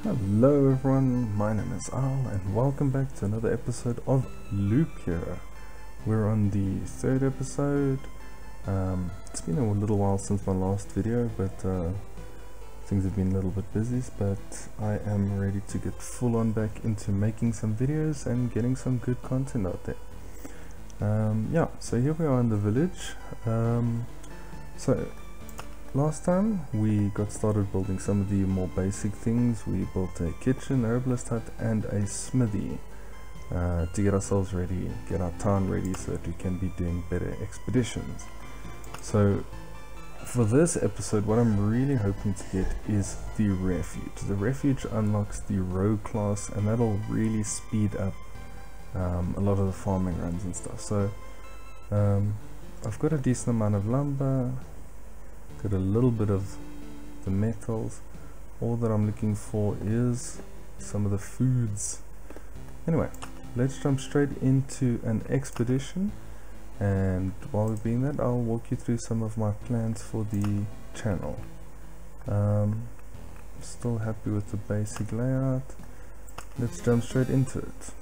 Hello everyone, my name is Al and welcome back to another episode of Loop here. We're on the third episode. It's been a little while since my last video, but things have been a little bit busy, but I am ready to get full on back into making some videos and getting some good content out there. Yeah, so here we are in the village. So last time we got started building some of the more basic things. We built a kitchen, herbalist hut and a smithy to get ourselves ready, get our town ready so that we can be doing better expeditions. So for this episode what I'm really hoping to get is the refuge. The refuge unlocks the rogue class and that'll really speed up a lot of the farming runs and stuff. So I've got a decent amount of lumber, got a little bit of the metals. All that I'm looking for is some of the foods. Anyway, let's jump straight into an expedition, and while we're doing that I'll walk you through some of my plans for the channel. Still happy with the basic layout. Let's jump straight into it.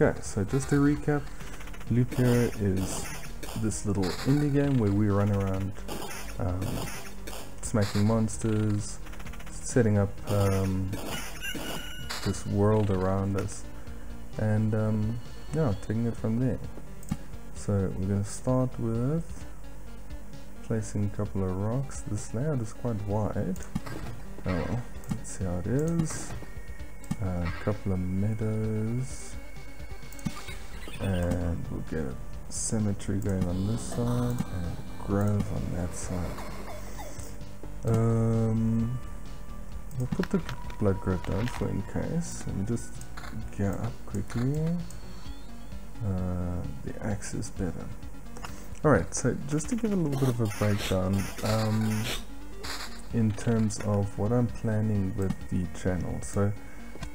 Okay, so just to recap, Loop here is this little indie game where we run around smacking monsters, setting up this world around us, and yeah, taking it from there. So we're going to start with placing a couple of rocks. This layout is quite wide. Oh well, let's see how it is. A couple of meadows, and we'll get a cemetery going on this side and grove on that side. We'll put the blood grove down for in case. Let me just gear up quickly. The axe is better. Alright, so just to give a little bit of a breakdown in terms of what I'm planning with the channel. So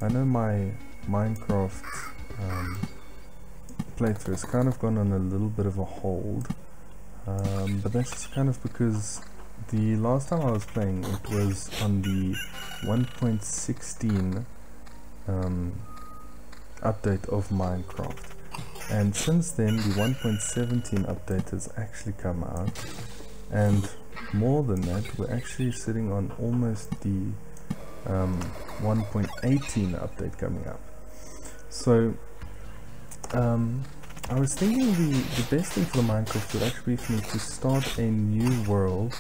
I know my Minecraft playthrough has kind of gone on a little bit of a hold, but that's just kind of because the last time I was playing it was on the 1.16 update of Minecraft, and since then the 1.17 update has actually come out, and more than that we're actually sitting on almost the 1.18 update coming up. So I was thinking the best thing for the Minecraft would actually be for me to start a new world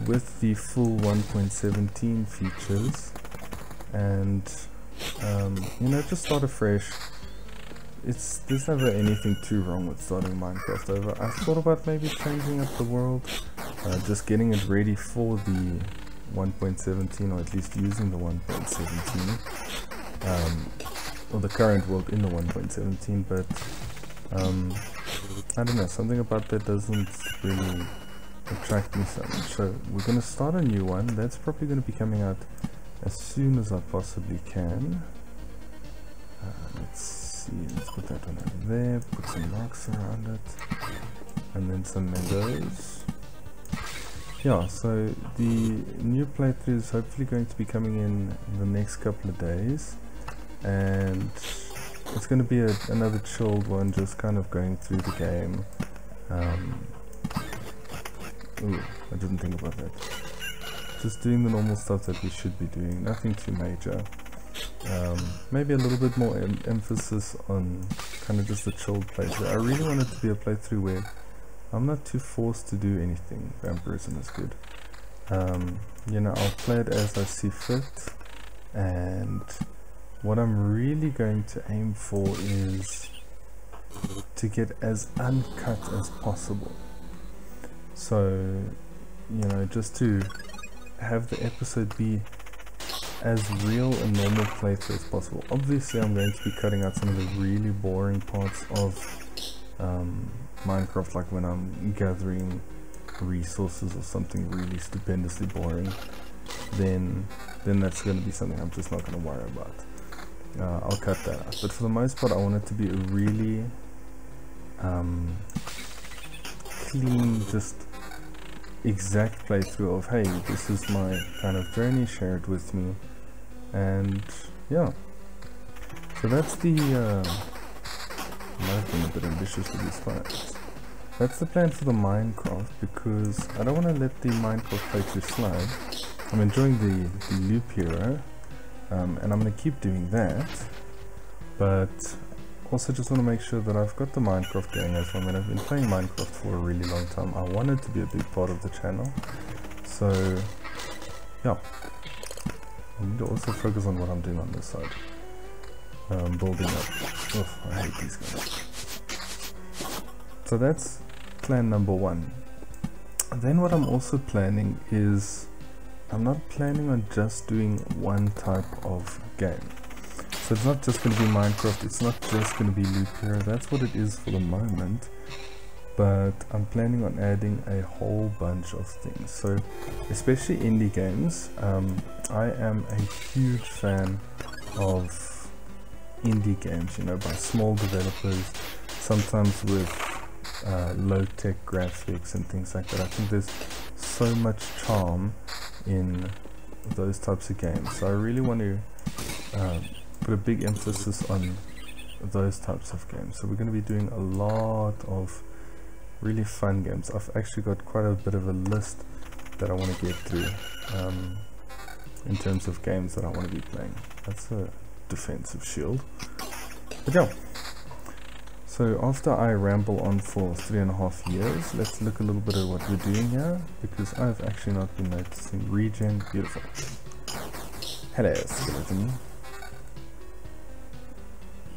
with the full 1.17 features, and you know, just start afresh. There's never anything too wrong with starting Minecraft over. I thought about maybe changing up the world, just getting it ready for the 1.17, or at least using the 1.17. Or the current world in the 1.17, but I don't know, something about that doesn't really attract me so much. So we're going to start a new one. That's probably going to be coming out as soon as I possibly can. Let's see, let's put that one over there, put some rocks around it, and then some meadows. Yeah, so the new playthrough is hopefully going to be coming in the next couple of days, and it's going to be another chilled one, just kind of going through the game. Ooh, I didn't think about that. Just doing the normal stuff that we should be doing, nothing too major. Maybe a little bit more emphasis on kind of just a chilled playthrough. I really want it to be a playthrough where I'm not too forced to do anything. Vampirism is good. You know, I'll play it as I see fit, and what I'm really going to aim for is to get as uncut as possible. So, you know, just to have the episode be as real and normal playthrough as possible. Obviously I'm going to be cutting out some of the really boring parts of Minecraft, like when I'm gathering resources or something really stupendously boring. Then that's going to be something I'm just not going to worry about. I'll cut that out, but for the most part I want it to be a really clean, just exact playthrough of, hey, this is my kind of journey, share it with me, And yeah, so that's the might have been a bit ambitious with these files. That's the plan for the Minecraft, because I don't want to let the Minecraft playthrough slide. I'm enjoying the loop hero, and I'm going to keep doing that, but also just want to make sure that I've got the Minecraft going as well. I mean, I've been playing Minecraft for a really long time. I want it to be a big part of the channel, so yeah. I need to also focus on what I'm doing on this side. Building up. Oh, I hate these guys. So that's plan number one. And then what I'm also planning is, I'm not planning on just doing one type of game. So it's not just going to be Minecraft, it's not just going to be Loop Hero, that's what it is for the moment. But I'm planning on adding a whole bunch of things. So especially indie games, I am a huge fan of indie games, you know, by small developers, sometimes with low-tech graphics and things like that. I think there's so much charm in those types of games, so I really want to put a big emphasis on those types of games. So we're going to be doing a lot of really fun games. I've actually got quite a bit of a list that I want to get through in terms of games that I want to be playing. That's a defensive shield. But yeah, so after I ramble on for 3.5 years, let's look a little bit at what we're doing here, because I've actually not been noticing regen. Beautiful. Hello, skeleton.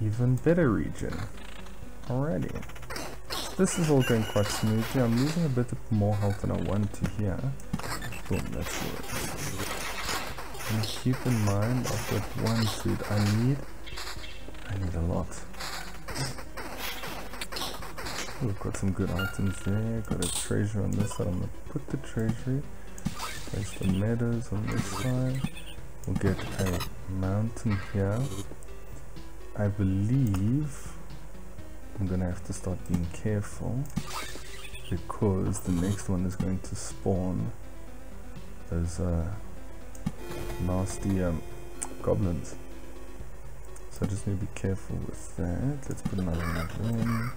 Even better regen. Alrighty. This is all going quite smoothly. I'm losing a bit more health than I want to here. Boom, that's good. And keep in mind, I've got one food. I need a lot. We've got some good items there. Got a treasure on this side. I'm gonna put the treasury. Place the meadows on this side. We'll get a mountain here. I believe I'm gonna have to start being careful, because the next one is going to spawn those nasty goblins. So I just need to be careful with that. Let's put another one in.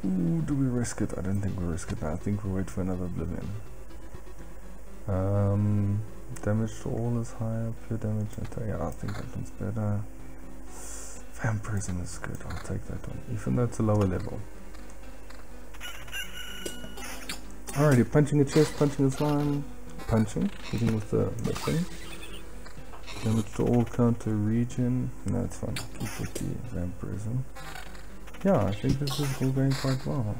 Ooh, do we risk it? I don't think we risk it now. I think we'll wait for another oblivion. Damage to all is higher. Pure damage. Yeah, I think that one's better. Vampirism is good. I'll take that one, even though it's a lower level. Alrighty, punching a chest, punching a slime, punching, hitting with the thing. Damage to all, counter regen. No, it's fine. Keep with the vampirism. Yeah, I think this is all going quite well.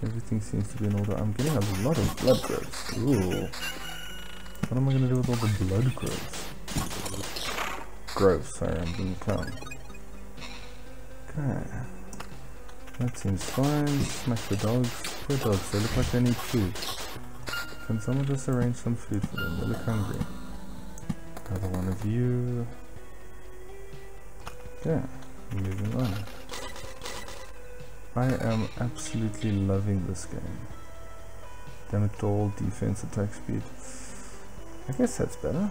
Everything seems to be in order. I'm getting a lot of blood growths. Ooh. What am I going to do with all the blood growths? Growth, sorry, I'm being a clown. Okay. That seems fine. Smack the dogs. Poor dogs, they look like they need food. Can someone just arrange some food for them? They look hungry. Another one of you. Yeah, moving on. I am absolutely loving this game. Damage to all, defense, attack speed. I guess that's better.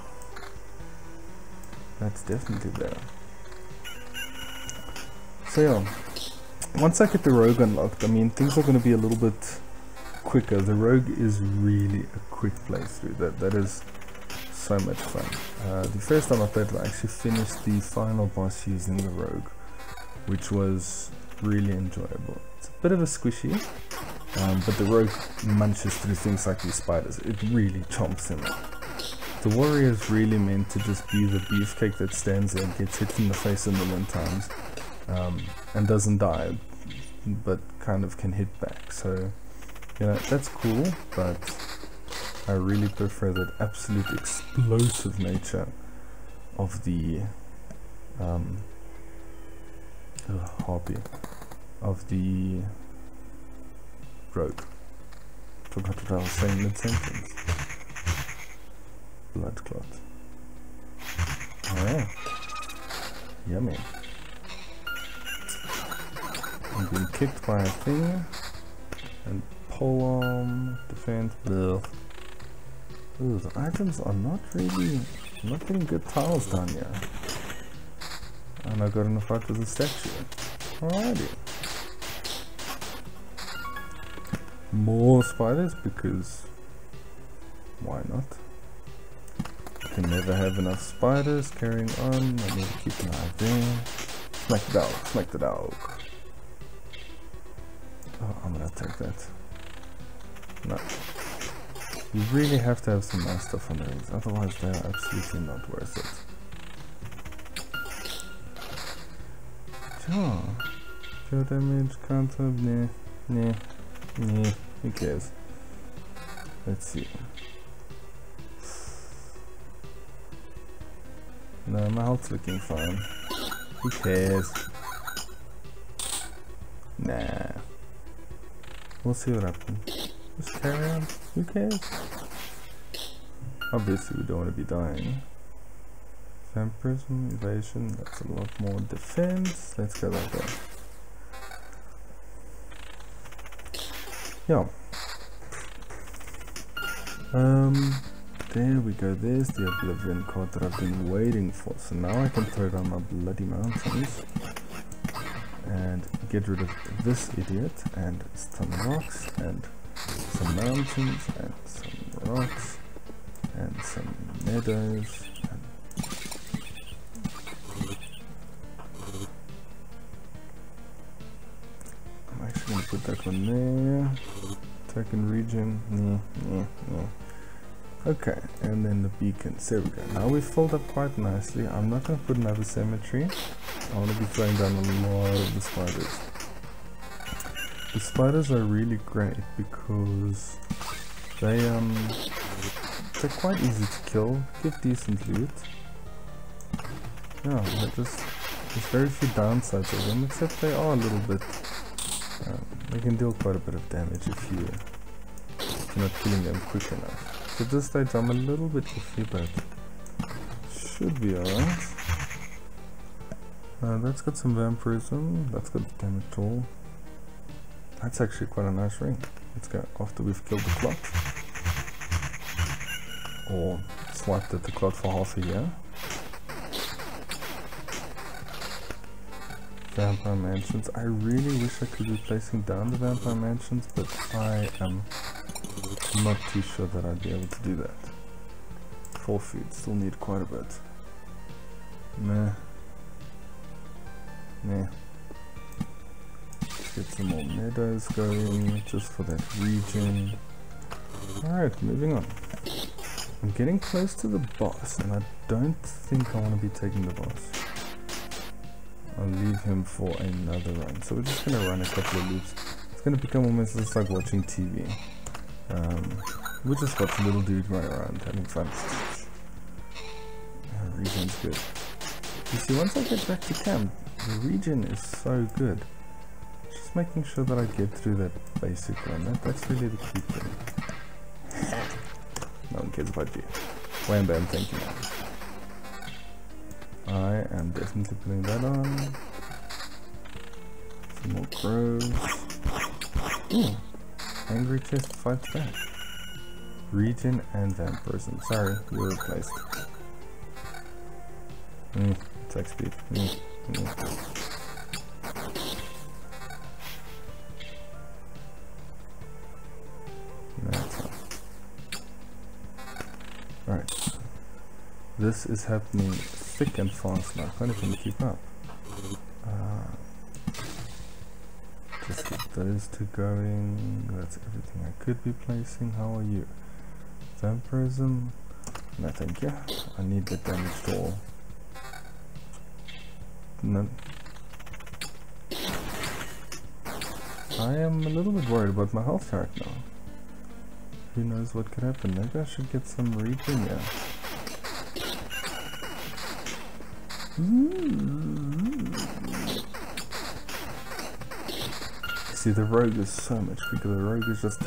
That's definitely better. So yeah, once I get the rogue unlocked, I mean, things are going to be a little bit quicker. The rogue is really a quick playthrough. That is so much fun. The first time I played, I actually finished the final boss using the rogue, which was really enjoyable. It's a bit of a squishy, but the rogue munches through things like these spiders. It really chomps them up. The warrior is really meant to just be the beefcake that stands there and gets hit in the face a million times, and doesn't die, but kind of can hit back. So, you know, that's cool, but I really prefer that absolute explosive nature of the hobby of the rogue. Forgot what I was saying mid-sentence. Blood clot. Alright. Yummy. I'm being kicked by a thing. And polearm, defense, bleh. Ooh, the items are not really... I'm not getting good tiles down here. And I got in a fight with a statue. Alrighty. More spiders, because... why not? Can never have enough spiders. Carrying on. I need to keep an eye there. Smack the dog. Smack the dog. Oh, I'm gonna take that. No. You really have to have some nice stuff on these, otherwise they are absolutely not worth it. Sure. Pure damage, counter, nah. Who cares? Let's see. No, my health's looking fine. Who cares? Nah. We'll see what happens. Just carry on. Who cares? Obviously we don't want to be dying. Vampirism, evasion, that's a lot more defense. Let's go like that. Yeah. There we go. There's the Oblivion card that I've been waiting for. So now I can throw down my bloody mountains and get rid of this idiot and some rocks and some mountains and some rocks and some meadows. I'm actually going to put that one there. Token region. Okay, and then the beacons. There we go. Now we've filled up quite nicely. I'm not going to put another cemetery. I want to be throwing down a lot of the spiders. The spiders are really great because they're quite easy to kill, give decent loot. Yeah, there's very few downsides of them, except they are a little bit... they can deal quite a bit of damage if you're not killing them quick enough. So at this stage I'm a little bit iffy, but should be alright. That's got some vampirism, that's got damage tool. That's actually quite a nice ring. Let's go after we've killed the clock. Or swiped at the clock for half a year. Vampire mansions. I really wish I could be placing down the vampire mansions, but I am not too sure that I'd be able to do that. 4 food, still need quite a bit. Nah. Get some more meadows going just for that region. Alright, moving on. I'm getting close to the boss and I don't think I want to be taking the boss. I'll leave him for another run. So we're just going to run a couple of loops. It's going to become almost just like watching TV. We'll just watch a little dude run around having fun. Region's good. You see, once I get back to camp, the region is so good. Just making sure that I get through that basic run. That's really the key thing. No one cares about you. Wham bam, thank you. I am definitely putting that on. Some more crows. Ooh. Angry chest fights back. Region and vampirism. Sorry, you were replaced. Attack speed. That's all. Right. This is happening thick and fast now. I can't even keep up. Just get those two going. That's everything I could be placing. How are you? Vampirism? No, thank you. I need the damage tool. No. I am a little bit worried about my health right now. Who knows what could happen? Maybe I should get some region here. See, the rogue is so much quicker. The rogue is just...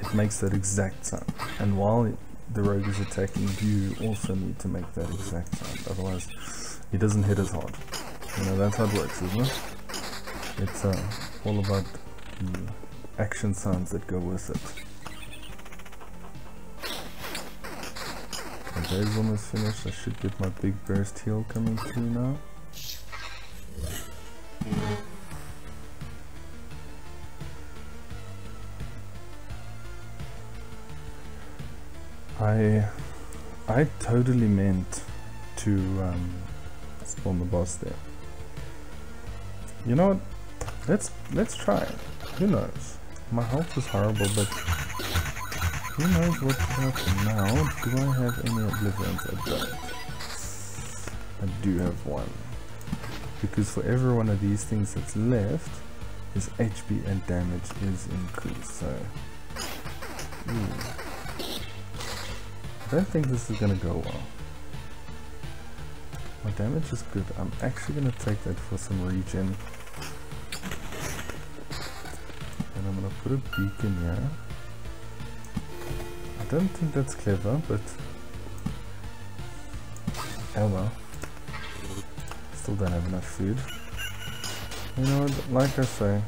It makes that exact sound. And while the rogue is attacking, you also need to make that exact sound. Otherwise, he doesn't hit as hard. You know, that's how it works, isn't it? It's all about the action sounds that go with it. is almost finished. I should get my big burst heal coming through now. I totally meant to spawn the boss there. You know what? Let's try it. Who knows? My health is horrible, but who knows what will happen now? Do I have any oblivions? I don't. I do have one. Because for every one of these things that's left, his HP and damage is increased. So, I don't think this is gonna go well. My damage is good. I'm actually gonna take that for some regen. And I'm gonna put a beacon here. I don't think that's clever, but oh well. Still don't have enough food. You know, like I say,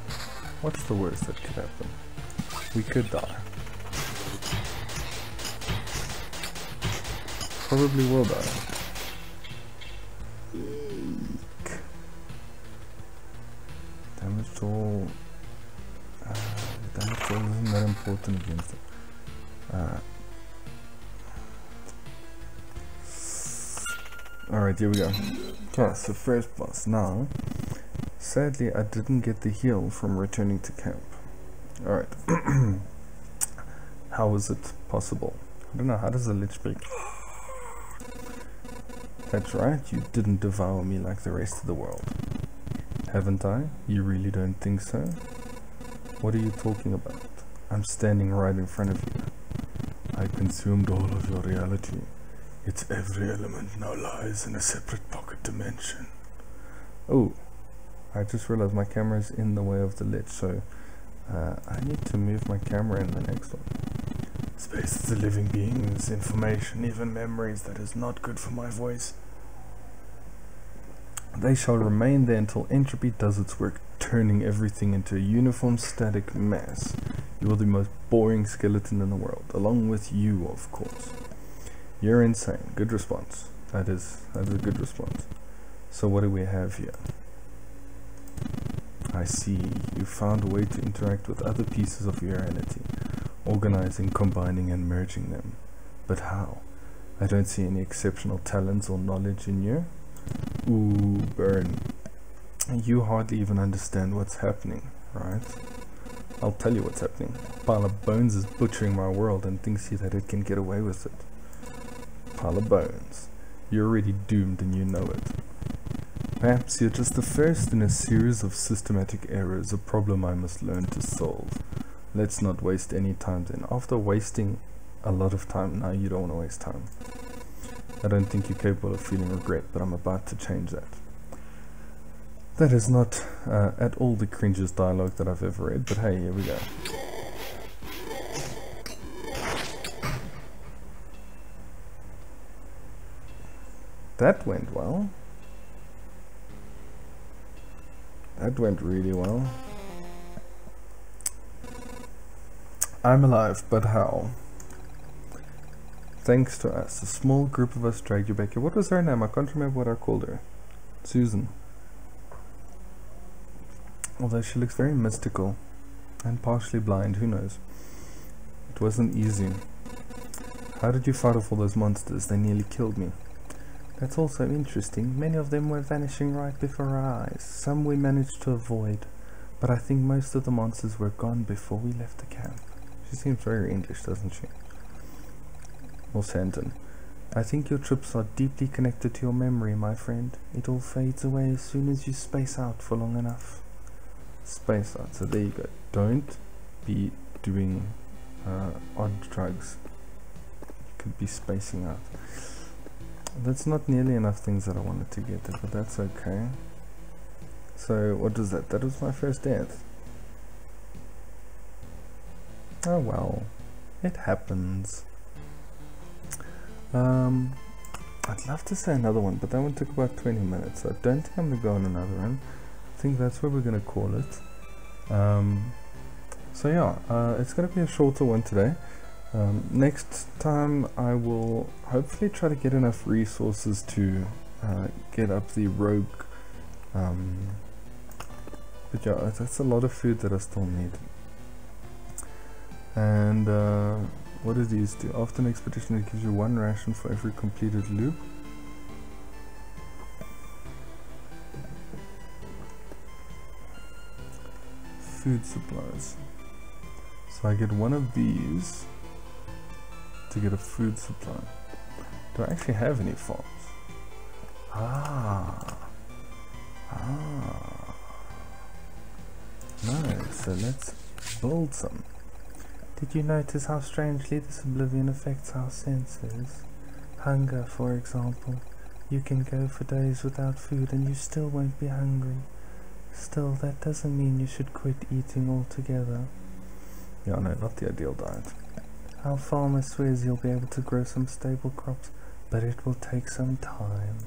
what's the worst that could happen? We could die. Probably will die. Damage toll. Damage toll isn't that important against it. Alright, here we go. Okay, so first boss. Now, sadly I didn't get the heal from returning to camp. Alright. How is it possible? I don't know, how does a lich break? That's right, you didn't devour me like the rest of the world. Haven't I? You really don't think so? What are you talking about? I'm standing right in front of you. I consumed all of your reality. Its every element now lies in a separate pocket dimension. Oh, I just realized my camera is in the way of the lich, so I need to move my camera in the next one. Space is a living being's information, even memories. That is not good for my voice. They shall remain there until entropy does its work, turning everything into a uniform static mass. You are the most boring skeleton in the world, along with you, of course. You're insane. Good response. That is a good response. So what do we have here? I see. You found a way to interact with other pieces of your reality, organizing, combining and merging them. But how? I don't see any exceptional talents or knowledge in you. Ooh, burn. You hardly even understand what's happening, right? I'll tell you what's happening. Pile of Bones is butchering my world and thinks that it can get away with it. Pile of Bones. You're already doomed and you know it. Perhaps you're just the first in a series of systematic errors, a problem I must learn to solve. Let's not waste any time then. After wasting a lot of time, now you don't want to waste time. I don't think you're capable of feeling regret, but I'm about to change that. That is not at all the cringiest dialogue that I've ever read, but hey, here we go. That went well. That went really well. I'm alive, but how? Thanks to us, a small group of us dragged you back here. What was her name? I can't remember what I called her. Susan. Although she looks very mystical and partially blind, who knows? It wasn't easy. How did you fight off all those monsters? They nearly killed me. That's also interesting. Many of them were vanishing right before our eyes. Some we managed to avoid, but I think most of the monsters were gone before we left the camp. She seems very English, doesn't she? Or Santon. I think your trips are deeply connected to your memory, my friend. It all fades away as soon as you space out for long enough. Space out, so there you go. Don't be doing odd drugs. You could be spacing out. That's not nearly enough things that I wanted to get there, but that's okay. So what was that? That was my first death. Oh well, it happens. I'd love to say another one, but that one took about 20 minutes, so I don't think I'm gonna go on another one. I think that's what we're gonna call it. So yeah, it's gonna be a shorter one today. Next time I will hopefully try to get enough resources to get up the rogue, but yeah, that's a lot of food that I still need. And what do these do? After an expedition it gives you 1 ration for every completed loop. Food supplies. So I get 1 of these to get a food supply. Do I actually have any farms? Nice, so let's build some. Did you notice how strangely this oblivion affects our senses? Hunger, for example. You can go for days without food and you still won't be hungry. Still, that doesn't mean you should quit eating altogether. Yeah, no, not the ideal diet. Our farmer swears you'll be able to grow some stable crops, but it will take some time.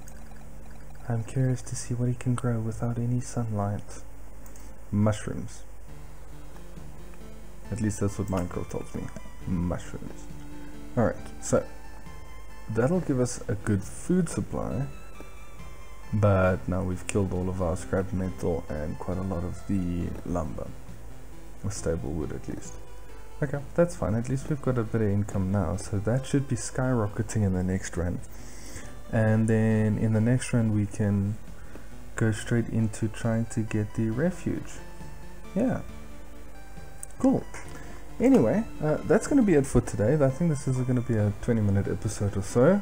I'm curious to see what he can grow without any sunlight. Mushrooms. At least that's what Minecraft tells me. Mushrooms. Alright, so that'll give us a good food supply, but now we've killed all of our scrap metal and quite a lot of the lumber. Or stable wood at least. Okay, that's fine. At least we've got a bit of income now, so that should be skyrocketing in the next run. And then in the next run we can go straight into trying to get the refuge. Yeah, cool. Anyway, that's going to be it for today. I think this is going to be a 20-minute episode or so, a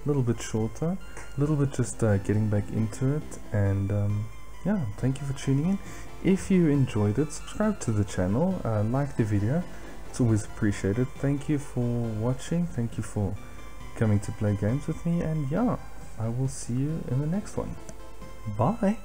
little bit shorter, a little bit just getting back into it. And yeah, thank you for tuning in. If you enjoyed it, subscribe to the channel, like the video. It's always appreciated. Thank you for watching. Thank you for coming to play games with me. And yeah, I will see you in the next one. Bye.